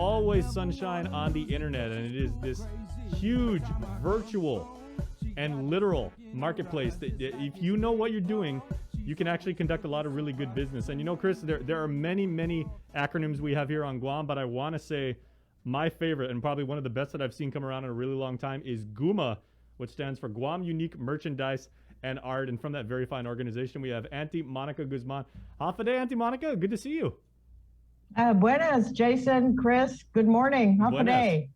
always sunshine on the internet, and it is this huge virtual and literal marketplace that if you know what you're doing, you can actually conduct a lot of really good business. And you know, Chris, there are many acronyms we have here on Guam, but I want to say my favorite and probably one of the best that I've seen come around in a really long time is GUMA, which stands for Guam Unique Merchandise and Art. And from that very fine organization, we have Auntie Monica Guzman. Half a day, Auntie Monica. Good to see you. Buenas, Jason, Chris. Good morning. Half a day.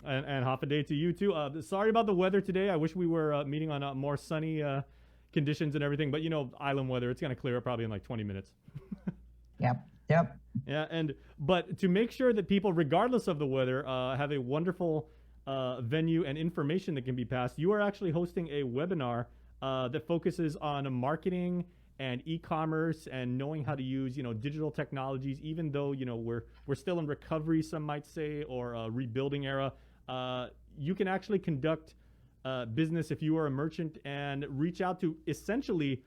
And half a day to you too. Sorry about the weather today. I wish we were meeting on more sunny conditions and everything. But you know, island weather, it's going to clear up probably in like 20 minutes. Yep. Yeah, but to make sure that people, regardless of the weather, have a wonderful venue and information that can be passed, you are actually hosting a webinar that focuses on marketing and e-commerce and knowing how to use, you know, digital technologies, even though, you know, we're still in recovery, some might say, or a rebuilding era. You can actually conduct business if you are a merchant and reach out to essentially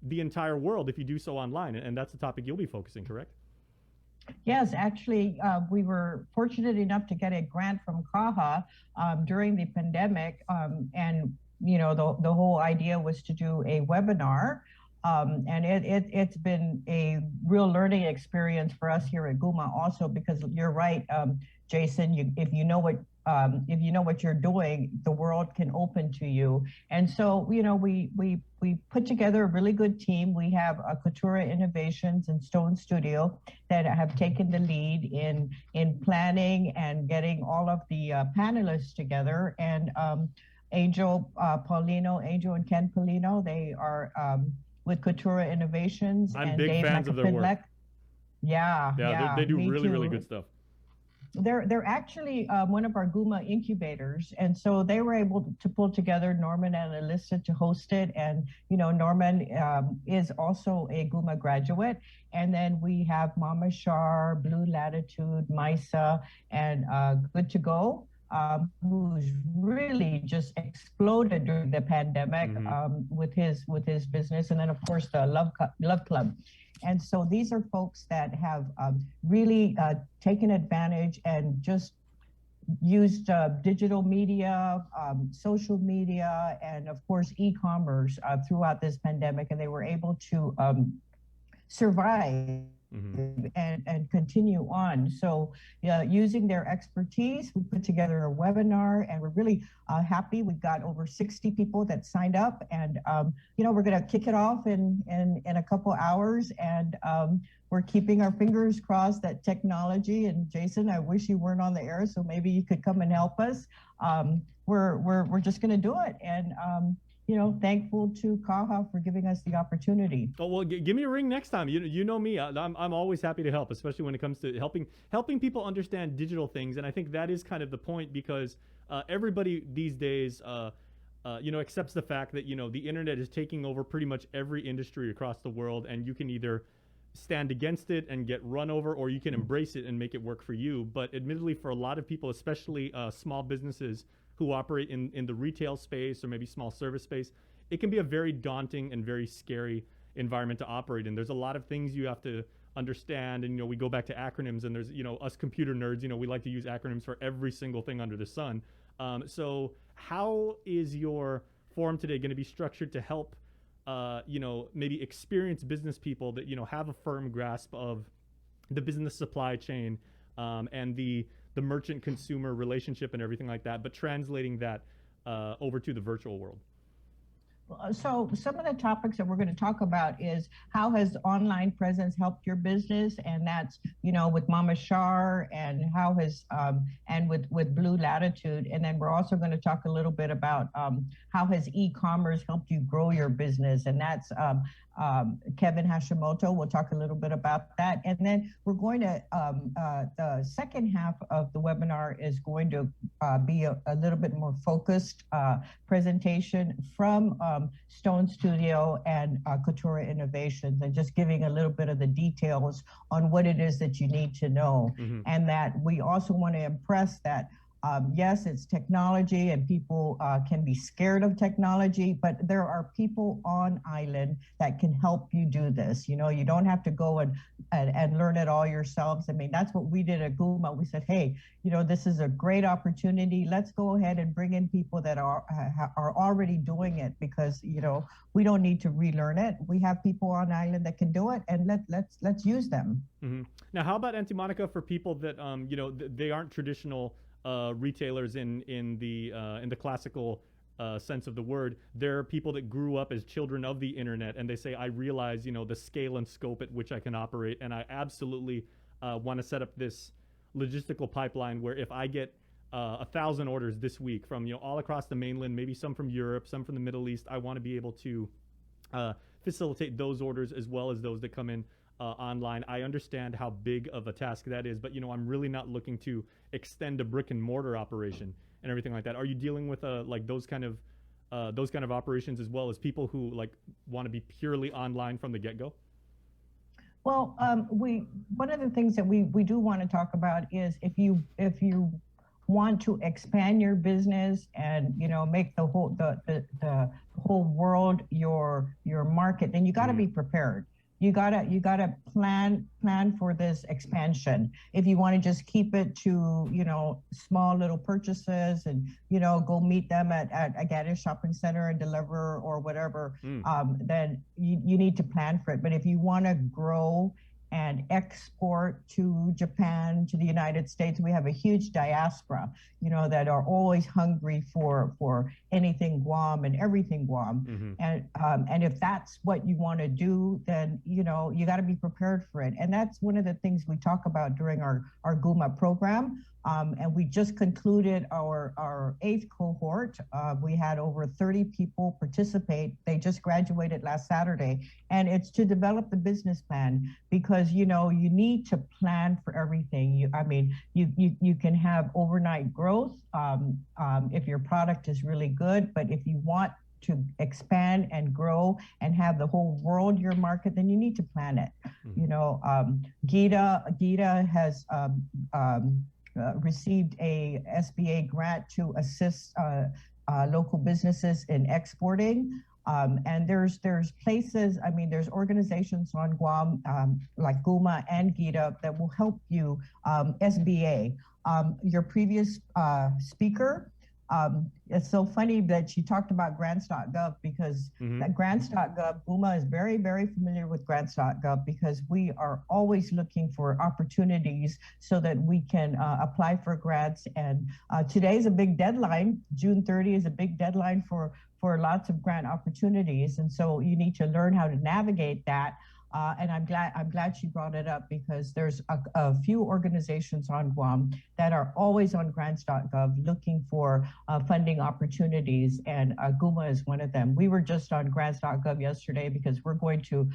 the entire world if you do so online. And that's the topic you'll be focusing, correct? Yes, actually, we were fortunate enough to get a grant from CAHA during the pandemic. And, you know, the whole idea was to do a webinar. And it's been a real learning experience for us here at GUMA also, because you're right, Jason, if you know what you're doing, the world can open to you. And so, you know, we put together a really good team. We have Coutura Innovations and Stone Studio that have taken the lead in planning and getting all of the panelists together. And Angel and Ken Paulino, they are with Coutura Innovations. I'm and big Dave fans of their work. Yeah, they do really, too. really good stuff. They're actually one of our GUMA incubators, and so they were able to pull together Norman and Alyssa to host it. And you know, Norman is also a GUMA graduate, and then we have Mama Shar, Blue Latitude, Misa, and Good to Go, who's really just exploded during the pandemic with his business, and then of course the Love Club. And so these are folks that have really taken advantage and just used digital media, social media, and of course e-commerce throughout this pandemic, and they were able to survive and continue on. So using their expertise, we put together a webinar, and we're really happy. We've got over 60 people that signed up, and you know, we're going to kick it off in a couple hours, and we're keeping our fingers crossed that technology, and Jason, I wish you weren't on the air, so maybe you could come and help us. We're just going to do it, and you know, thankful to CAHA for giving us the opportunity. Oh, well, give me a ring next time. You know me. I'm always happy to help, especially when it comes to helping people understand digital things. And I think that is kind of the point, because everybody these days, you know, accepts the fact that, you know, the internet is taking over pretty much every industry across the world, and you can either stand against it and get run over, or you can embrace it and make it work for you. But admittedly, for a lot of people, especially small businesses who operate in the retail space or maybe small service space, it can be a very daunting and very scary environment to operate in. There's a lot of things you have to understand, and you know, we go back to acronyms, and there's, you know, us computer nerds, you know, we like to use acronyms for every single thing under the sun. So how is your forum today going to be structured to help you know, maybe experienced business people that, you know, have a firm grasp of the business supply chain and the merchant consumer relationship and everything like that, but translating that over to the virtual world? So some of the topics that we're going to talk about is how has online presence helped your business, and that's, you know, with Mama Shar, and how has and with Blue Latitude, and then we're also going to talk a little bit about how has e-commerce helped you grow your business, and that's Kevin Hashimoto will talk a little bit about that. And then we're going to the second half of the webinar is going to be a little bit more focused presentation from Stone Studio and Coutura Innovations, and just giving a little bit of the details on what it is that you need to know. And that we also want to impress that Yes, it's technology, and people can be scared of technology, but there are people on island that can help you do this. You know, you don't have to go and learn it all yourselves. I mean, that's what we did at GUMA. We said, hey, you know, this is a great opportunity. Let's go ahead and bring in people that are already doing it, because you know we don't need to relearn it. We have people on island that can do it, and let's use them. Mm-hmm. Now, how about Anti-Monica for people that you know, they aren't traditional retailers in the classical sense of the word? There are people that grew up as children of the internet, and they say, I realize, you know, the scale and scope at which I can operate, and I absolutely want to set up this logistical pipeline where if I get 1,000 orders this week from, you know, all across the mainland, maybe some from Europe, some from the Middle East, I want to be able to facilitate those orders as well as those that come in online. I understand how big of a task that is, but you know, I'm really not looking to extend a brick and mortar operation and everything like that. Are you dealing with like those kind of operations, as well as people who like want to be purely online from the get-go? Well, we one of the things that we do want to talk about is if you want to expand your business and you know make the whole world your market, then you got to be prepared. You gotta plan for this expansion. If you want to just keep it to, you know, small little purchases and, you know, go meet them at a Gaddis shopping center and deliver or whatever, then you need to plan for it. But if you want to grow and export to Japan, to the United States, we have a huge diaspora, you know, that are always hungry for anything Guam and everything Guam. And if that's what you want to do, then, you know, you got to be prepared for it. And that's one of the things we talk about during our GUMA program. And we just concluded our 8th cohort. We had over 30 people participate. They just graduated last Saturday. And it's to develop the business plan, because, you know, you need to plan for everything. You can have overnight growth if your product is really good, but if you want to expand and grow and have the whole world your market, then you need to plan it. You know, Gita has received a SBA grant to assist local businesses in exporting. And there's places, I mean, there's organizations on Guam like GUMA and Gita that will help you. SBA, your previous speaker, it's so funny that she talked about grants.gov, because that grants.gov, GUMA is very, very familiar with grants.gov, because we are always looking for opportunities so that we can apply for grants. And today's a big deadline. June 30 is a big deadline for lots of grant opportunities. And so you need to learn how to navigate that. And I'm glad she brought it up, because there's a few organizations on Guam that are always on grants.gov looking for funding opportunities, and GUMA is one of them. We were just on grants.gov yesterday because we're going to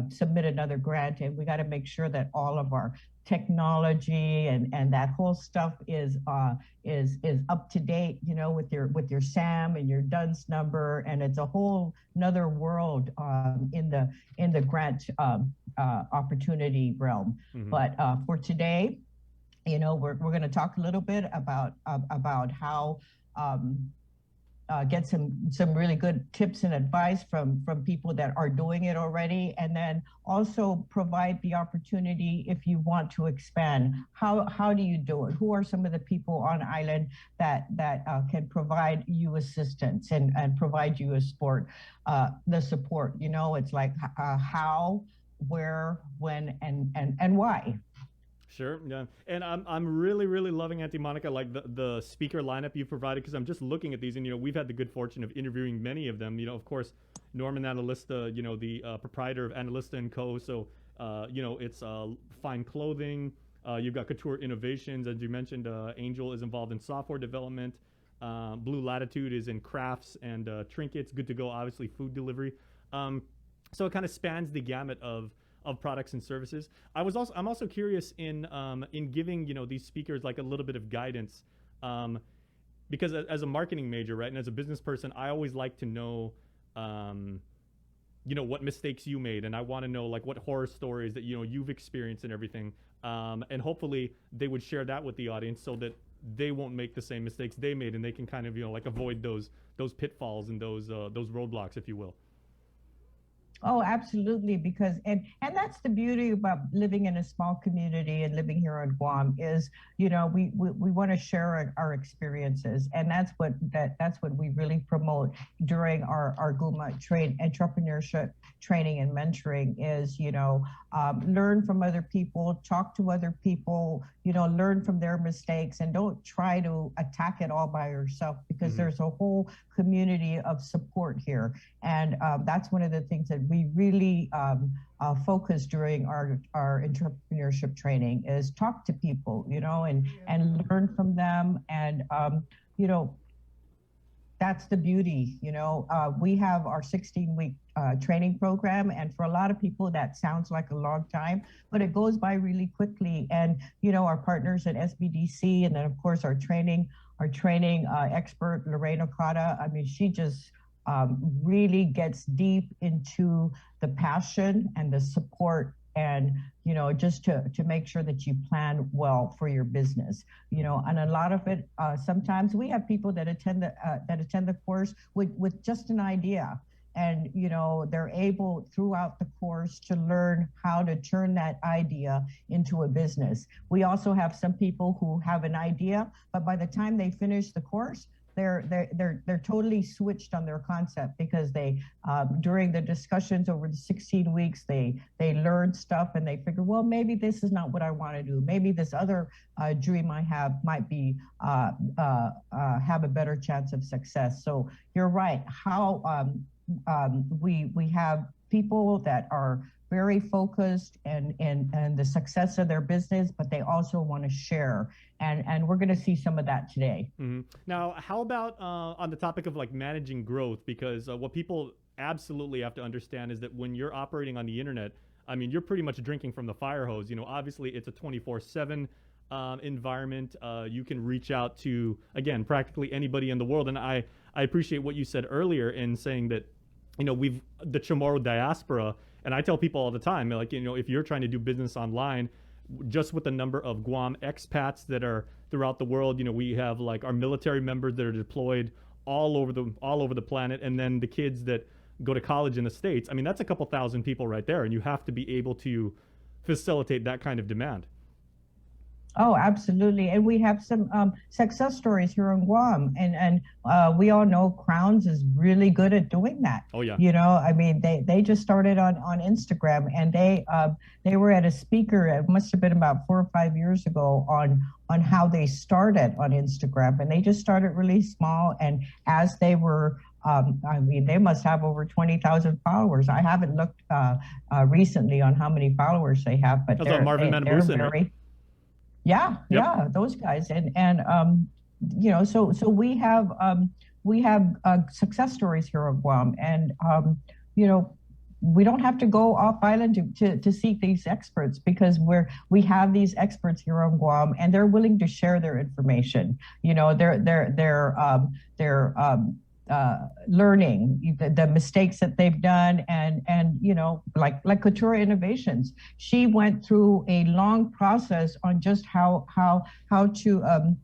submit another grant, and we got to make sure that all of our technology and that whole stuff is up to date, you know, with your SAM and your DUNS number, and it's a whole another world in the grant opportunity realm. But for today, you know, we're going to talk a little bit about how get some really good tips and advice from people that are doing it already, and then also provide the opportunity if you want to expand. How do you do it? Who are some of the people on island that can provide you assistance and provide you the support? You know, it's like how, where, when, and why. Sure, yeah, and I'm really loving Anti-Monica, like the speaker lineup you provided, because I'm just looking at these, and you know, we've had the good fortune of interviewing many of them. You know, of course, Norman Analista, you know, the proprietor of Analista and Co. So you know, it's fine clothing. You've got Couture Innovations, as you mentioned. Angel is involved in software development. Blue Latitude is in crafts and trinkets. Good to Go, obviously, food delivery. So it kind of spans the gamut of products and services. I'm also curious in giving, you know, these speakers like a little bit of guidance, because as a marketing major, right, and as a business person, I always like to know, you know, what mistakes you made, and I want to know like what horror stories that, you know, you've experienced and everything, and hopefully they would share that with the audience so that they won't make the same mistakes they made, and they can kind of like avoid those pitfalls and those roadblocks, if you will. Oh, absolutely. Because and that's the beauty about living in a small community and living here on Guam is, we want to share our experiences, and that's what we really promote during our GUMA entrepreneurship training and mentoring is, learn from other people, talk to other people, learn from their mistakes, and don't try to attack it all by yourself, because there's a whole community of support here. And that's one of the things that we really focus during our entrepreneurship training is talk to people, and learn from them. And, that's the beauty. We have our 16-week training program, and for a lot of people that sounds like a long time, but it goes by really quickly. And our partners at SBDC, and then of course our training expert Lorraine Okada. I mean, she just really gets deep into the passion and the support, and just to make sure that you plan well for your business. And a lot of it, sometimes we have people that attend the course with just an idea, and they're able throughout the course to learn how to turn that idea into a business. We also have some people who have an idea, but by the time they finish the course, they're totally switched on their concept, because they during the discussions over the 16 weeks they learn stuff, and they figure, well, maybe this is not what I want to do. Maybe this other dream I have might be have a better chance of success. So you're right. How we have people that are very focused and the success of their business, but they also want to share. And we're going to see some of that today. Mm-hmm. Now, how about on the topic of like managing growth? Because what people absolutely have to understand is that when you're operating on the internet, I mean, you're pretty much drinking from the fire hose. Obviously it's a 24/7 environment. You can reach out to, again, practically anybody in the world. And I appreciate what you said earlier in saying that, we've the Chamorro diaspora. And I tell people all the time, like, if you're trying to do business online, just with the number of Guam expats that are throughout the world, we have like our military members that are deployed all over the planet, and then the kids that go to college in the States. I mean, that's a couple thousand people right there, and you have to be able to facilitate that kind of demand. Oh, absolutely. And we have some success stories here in Guam. And we all know Crowns is really good at doing that. Oh, yeah. I mean, they just started on Instagram, and they were at a speaker, it must have been about 4 or 5 years ago, on how they started on Instagram. And they just started really small. And as they were, I mean, they must have over 20,000 followers. I haven't looked recently on how many followers they have, but they're very... Yeah, those guys, and so we have success stories here on Guam, and we don't have to go off island to seek these experts, because we have these experts here on Guam, and they're willing to share their information. They're learning the mistakes that they've done, and like Couture Innovations, she went through a long process on just how to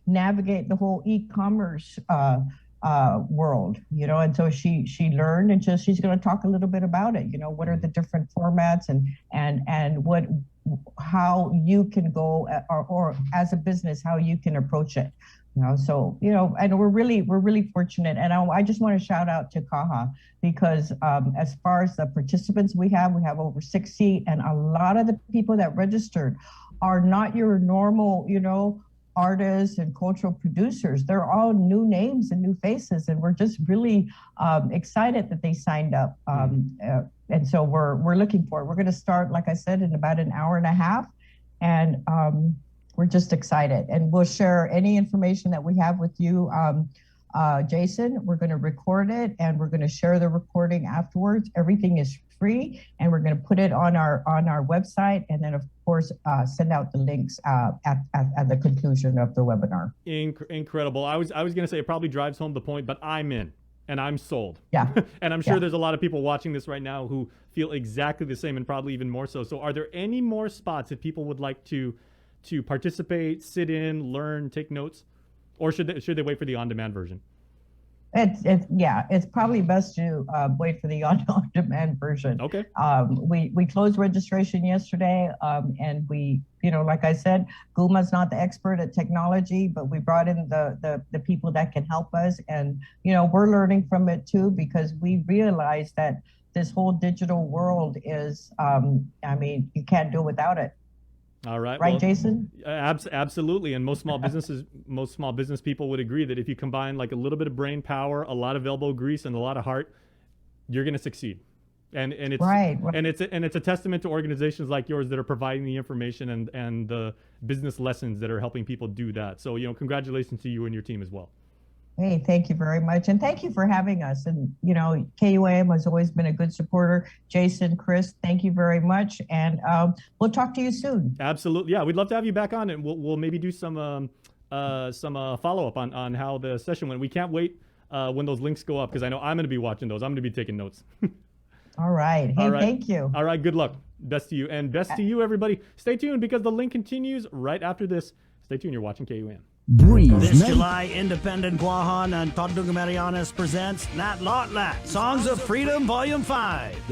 navigate the whole e-commerce world, and so she learned, and she's going to talk a little bit about it. What are the different formats, and how you can go, or as a business, how you can approach it. And we're really fortunate. And I just want to shout out to Kaha, because as far as the participants we have over 60, and a lot of the people that registered are not your normal, artists and cultural producers. They're all new names and new faces, and we're just really excited that they signed up. And so we're looking for it. We're going to start, like I said, in about an hour and a half, and we're just excited, and we'll share any information that we have with you, Jason. We're going to record it, and we're going to share the recording afterwards. Everything is free, and we're going to put it on our website, and then of course send out the links at the conclusion of the webinar. Incredible. I was going to say it probably drives home the point, but I'm in. And I'm sold. Yeah. And I'm sure there's a lot of people watching this right now who feel exactly the same, and probably even more so. So are there any more spots if people would like to to participate, sit in, learn, take notes, or should they wait for the on-demand version? It's probably best to wait for the on-demand version. Okay. We closed registration yesterday, and like I said, GUMA's not the expert at technology, but we brought in the people that can help us, and we're learning from it too, because we realize that this whole digital world is, you can't do without it. All right. Right, well, Jason? Absolutely. And most small business people would agree that if you combine like a little bit of brain power, a lot of elbow grease, and a lot of heart, you're going to succeed. And it's right. And it's a testament to organizations like yours that are providing the information and the business lessons that are helping people do that. So, congratulations to you and your team as well. Hey, thank you very much. And thank you for having us. And, KUAM has always been a good supporter. Jason, Chris, thank you very much. And we'll talk to you soon. Absolutely. Yeah, we'd love to have you back on, and we'll maybe do some follow-up on how the session went. We can't wait when those links go up, because I know I'm going to be watching those. I'm going to be taking notes. All right. Hey, thank you. All right. Good luck. Best to you. And best to you, everybody. Stay tuned, because the link continues right after this. Stay tuned. You're watching KUAM. This July, Independent Guahan and Todunga Marianas presents Nat Lotlat, Songs of Freedom Volume 5.